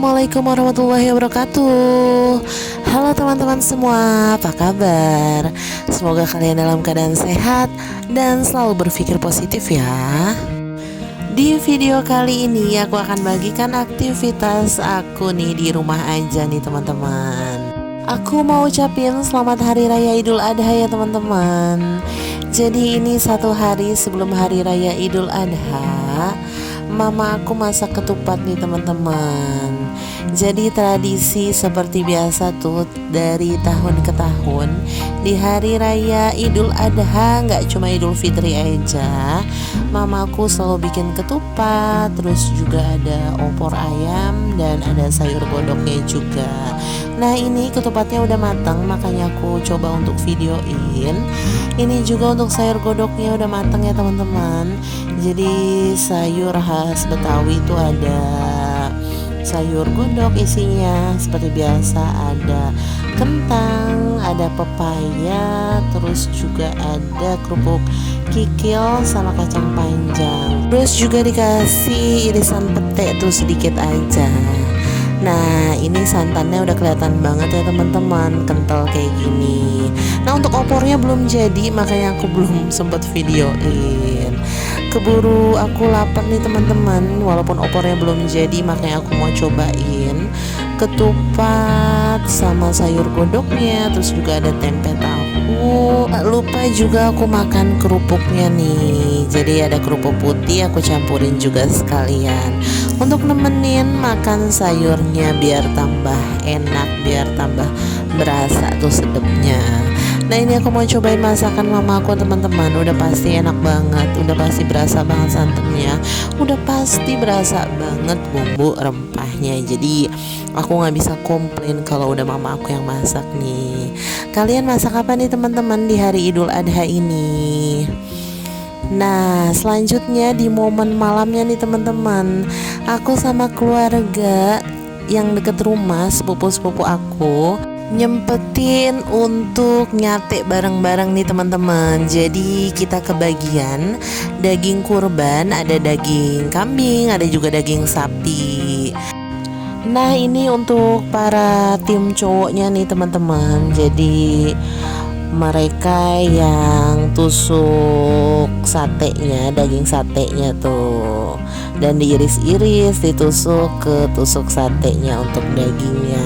Assalamualaikum warahmatullahi wabarakatuh. Halo teman-teman semua, apa kabar? Semoga kalian dalam keadaan sehat dan selalu berpikir positif ya. Di video kali ini aku akan bagikan aktivitas aku nih di rumah aja nih teman-teman. Aku mau ucapin selamat Hari Raya Idul Adha ya teman-teman. Jadi ini satu hari sebelum Hari Raya Idul Adha, mama aku masak ketupat nih teman-teman. Jadi tradisi seperti biasa tuh dari tahun ke tahun di Hari Raya Idul Adha, nggak cuma Idul Fitri aja, mamaku selalu bikin ketupat. Terus juga ada opor ayam dan ada sayur godoknya juga. Nah ini ketupatnya udah matang, makanya aku coba untuk videoin. Ini juga untuk sayur godoknya udah matang ya teman-teman. Jadi sayur khas Betawi itu ada sayur godok isinya seperti biasa, ada kentang, ada pepaya, terus juga ada kerupuk kikil sama kacang panjang. Terus juga dikasih irisan pete tuh sedikit aja. Nah ini santannya udah kelihatan banget ya teman-teman, kental kayak gini. Nah untuk opornya belum jadi, makanya aku belum sempat videoin. Keburu aku lapar nih teman-teman. Walaupun opornya belum jadi, makanya aku mau cobain ketupat sama sayur godoknya. Terus juga ada tempe tahu. Tak lupa juga aku makan kerupuknya nih. Jadi ada kerupuk putih, aku campurin juga sekalian untuk nemenin makan sayurnya biar tambah enak, biar tambah berasa tuh sedapnya. Nah ini aku mau cobain masakan mama aku teman-teman. Udah pasti enak banget, udah pasti berasa banget santannya, udah pasti berasa banget bumbu rempahnya. Jadi aku nggak bisa komplain kalau udah mama aku yang masak nih. Kalian masak apa nih teman-teman di hari Idul Adha ini? Nah selanjutnya di momen malamnya nih teman-teman, aku sama keluarga yang deket rumah, sepupu-sepupu aku, nyempetin untuk nyate bareng-bareng nih teman-teman. Jadi kita kebagian daging kurban, ada daging kambing, ada juga daging sapi. Nah ini untuk para tim cowoknya nih teman-teman. Jadi mereka yang tusuk satenya, daging satenya tuh, dan diiris-iris, ditusuk ke tusuk satenya untuk dagingnya.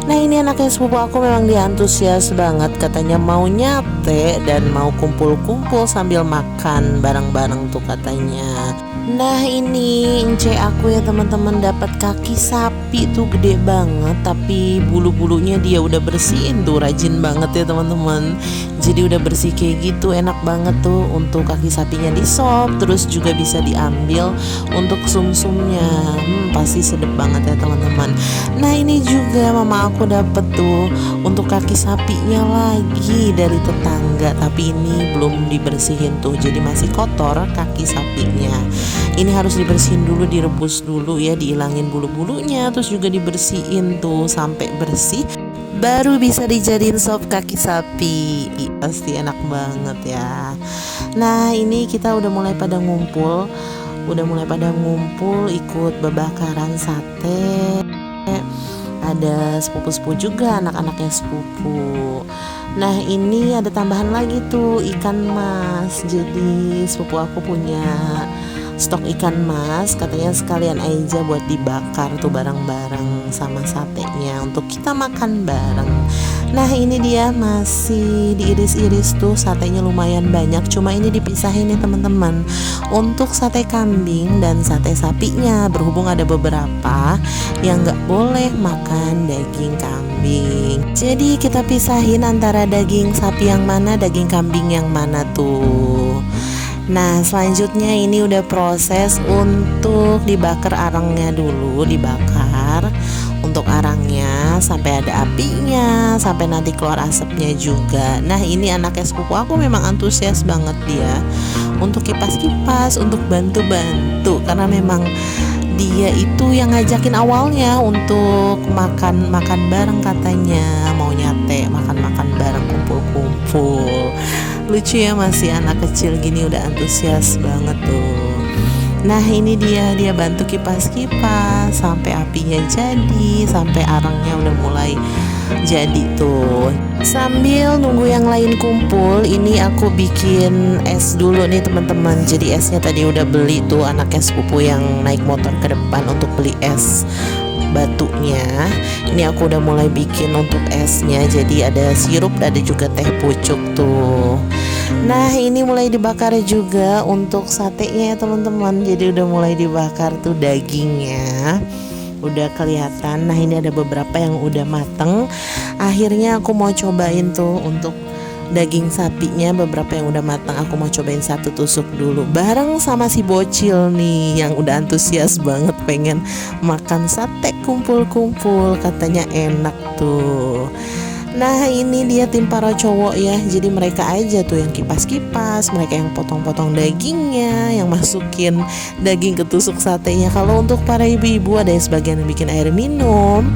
Nah ini anaknya sepupu aku memang dia antusias banget, katanya mau nyate dan mau kumpul-kumpul sambil makan bareng-bareng tuh katanya. Nah ini ence aku ya teman-teman dapat kaki sapi tuh gede banget, tapi bulu-bulunya dia udah bersihin tuh, rajin banget ya teman-teman. Jadi udah bersih kayak gitu, enak banget tuh untuk kaki sapinya di sop. Terus juga bisa diambil untuk sumsumnya, pasti sedep banget ya teman-teman. Nah ini juga mama aku dapet tuh untuk kaki sapinya lagi dari tetangga, tapi ini belum dibersihin tuh, jadi masih kotor kaki sapinya. Ini harus dibersihin dulu, direbus dulu ya, dihilangin bulu-bulunya, terus juga dibersihin tuh sampai bersih, baru bisa dijadiin sop kaki sapi. Pasti enak banget ya. Nah ini kita udah mulai pada ngumpul, ikut bebakaran sate. Ada sepupu-sepupu juga, anak-anaknya sepupu. Nah ini ada tambahan lagi tuh, ikan mas. Jadi sepupu aku punya stok ikan mas, katanya sekalian aja buat dibakar tuh bareng-bareng sama satenya untuk kita makan bareng. Nah ini dia masih diiris-iris tuh, satenya lumayan banyak, cuma ini dipisahin nih teman-teman untuk sate kambing dan sate sapinya, berhubung ada beberapa yang nggak boleh makan daging kambing. Jadi kita pisahin antara daging sapi yang mana, daging kambing yang mana tuh. Nah selanjutnya ini udah proses untuk dibakar arangnya dulu, dibakar untuk arangnya sampai ada apinya, sampai nanti keluar asapnya juga. Nah ini anaknya sepupu aku memang antusias banget dia untuk kipas-kipas, untuk bantu-bantu, karena memang dia itu yang ngajakin awalnya untuk makan bareng, katanya mau nyate, makan bareng, kumpul-kumpul. Lucu ya, masih anak kecil gini udah antusias banget tuh. Nah ini dia bantu kipas-kipas sampai apinya jadi, sampai arangnya udah mulai jadi tuh. Sambil nunggu yang lain kumpul, ini aku bikin es dulu nih teman-teman. Jadi esnya tadi udah beli tuh, anaknya sepupu yang naik motor ke depan untuk beli es batunya. Ini aku udah mulai bikin untuk esnya. Jadi ada sirup, ada juga teh pucuk tuh. Nah ini mulai dibakar juga untuk satenya ya teman-teman. Jadi udah mulai dibakar tuh dagingnya, udah kelihatan. Nah ini ada beberapa yang udah mateng. Akhirnya aku mau cobain tuh untuk daging sapinya, beberapa yang udah matang aku mau cobain satu tusuk dulu bareng sama si bocil nih yang udah antusias banget pengen makan sate kumpul-kumpul, katanya enak tuh. Nah ini dia tim para cowok ya, jadi mereka aja tuh yang kipas-kipas, mereka yang potong-potong dagingnya, yang masukin daging ke tusuk satenya. Kalau untuk para ibu-ibu ada yang sebagian yang bikin air minum,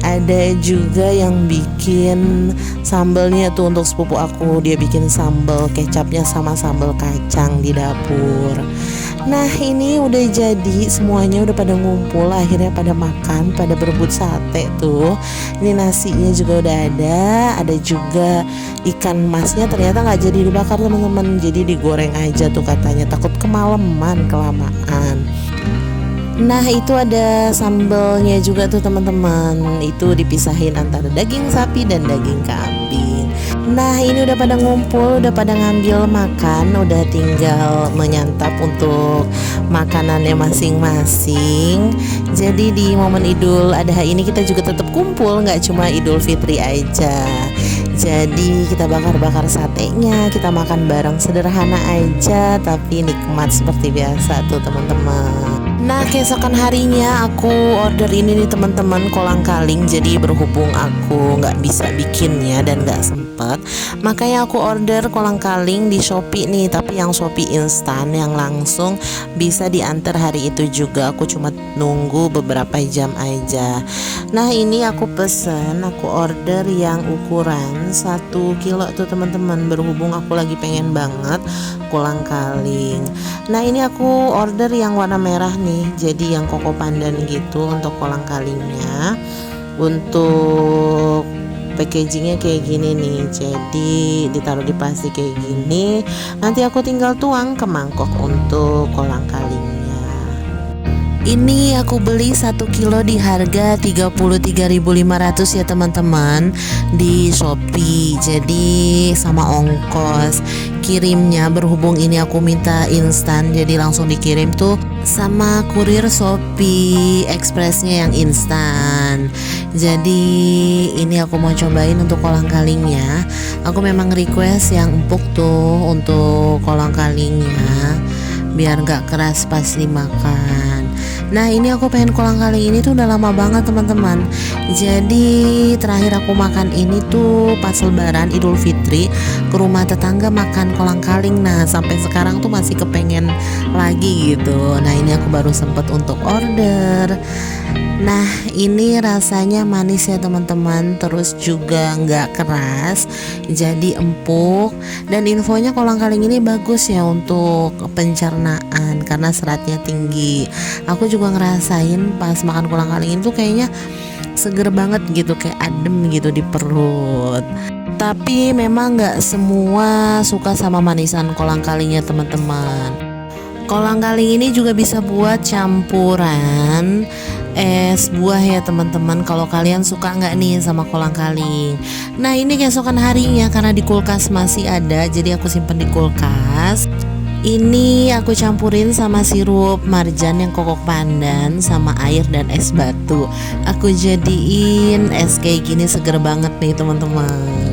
ada juga yang bikin sambalnya tuh untuk sepupu aku, dia bikin sambal kecapnya sama sambal kacang di dapur. Nah ini udah jadi semuanya, udah pada ngumpul, akhirnya pada makan, pada berebut sate tuh. Ini nasinya juga udah ada juga ikan masnya ternyata nggak jadi dibakar teman-teman, jadi digoreng aja tuh katanya, takut kemalaman kelamaan. Nah itu ada sambalnya juga tuh teman-teman, itu dipisahin antara daging sapi dan daging kambing. Nah ini udah pada ngumpul, udah pada ngambil makan, udah tinggal menyantap untuk makanannya masing-masing. Jadi di momen Idul Adha ini kita juga tetap kumpul, nggak cuma Idul Fitri aja. Jadi kita bakar-bakar satenya, kita makan bareng, sederhana aja tapi nikmat seperti biasa tuh teman-teman. Nah keesokan harinya aku order ini nih teman-teman, kolang-kaling. Jadi berhubung aku nggak bisa bikinnya dan nggak sempet, makanya aku order kolang-kaling di Shopee nih. Tapi yang Shopee instan, yang langsung bisa diantar hari itu juga. Aku cuma nunggu beberapa jam aja. Nah ini aku pesen, aku order yang ukuran 1 kilo tuh teman-teman. Berhubung aku lagi pengen banget kolang-kaling. Nah ini aku order yang warna merah nih, jadi yang koko pandan gitu untuk kolang-kalingnya. Untuk packagingnya kayak gini nih, jadi ditaruh di plastik kayak gini. Nanti aku tinggal tuang ke mangkok untuk kolang-kalingnya. Ini aku beli 1 kilo di harga 33.500 ya teman-teman di Shopee. Jadi sama ongkos kirimnya, berhubung ini aku minta instan, jadi langsung dikirim tuh sama kurir Shopee Expressnya yang instan. Jadi ini aku mau cobain untuk kolang-kalingnya. Aku memang request yang empuk tuh untuk kolang-kalingnya, biar gak keras pas dimakan. Nah ini aku pengen kolang-kaling ini tuh udah lama banget teman-teman. Jadi terakhir aku makan ini tuh pas lebaran Idul Fitri, ke rumah tetangga makan kolang-kaling. Nah sampai sekarang tuh masih kepengen lagi gitu. Nah ini aku baru sempet untuk order. Nah ini rasanya manis ya teman-teman, terus juga nggak keras, jadi empuk. Dan infonya kolang-kaling ini bagus ya untuk pencernaan karena seratnya tinggi. Aku juga ngerasain pas makan kolang-kaling itu kayaknya seger banget gitu, kayak adem gitu di perut. Tapi memang nggak semua suka sama manisan kolang-kalingnya teman-teman. Kolang-kaling ini juga bisa buat campuran es buah ya teman-teman, kalau kalian suka nggak nih sama kolang-kaling. Nah ini keesokan harinya karena di kulkas masih ada, jadi aku simpen di kulkas. Ini aku campurin sama sirup marjan yang kokok pandan sama air dan es batu. Aku jadiin es kayak gini, seger banget nih teman-teman.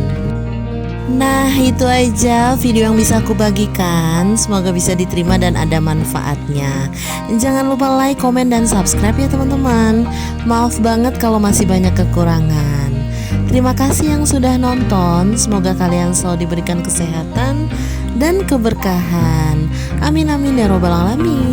Nah itu aja video yang bisa aku bagikan, semoga bisa diterima dan ada manfaatnya. Jangan lupa like, komen, dan subscribe ya teman-teman. Maaf banget kalau masih banyak kekurangan. Terima kasih yang sudah nonton, semoga kalian selalu diberikan kesehatan dan keberkahan. Amin amin ya robbal alamin.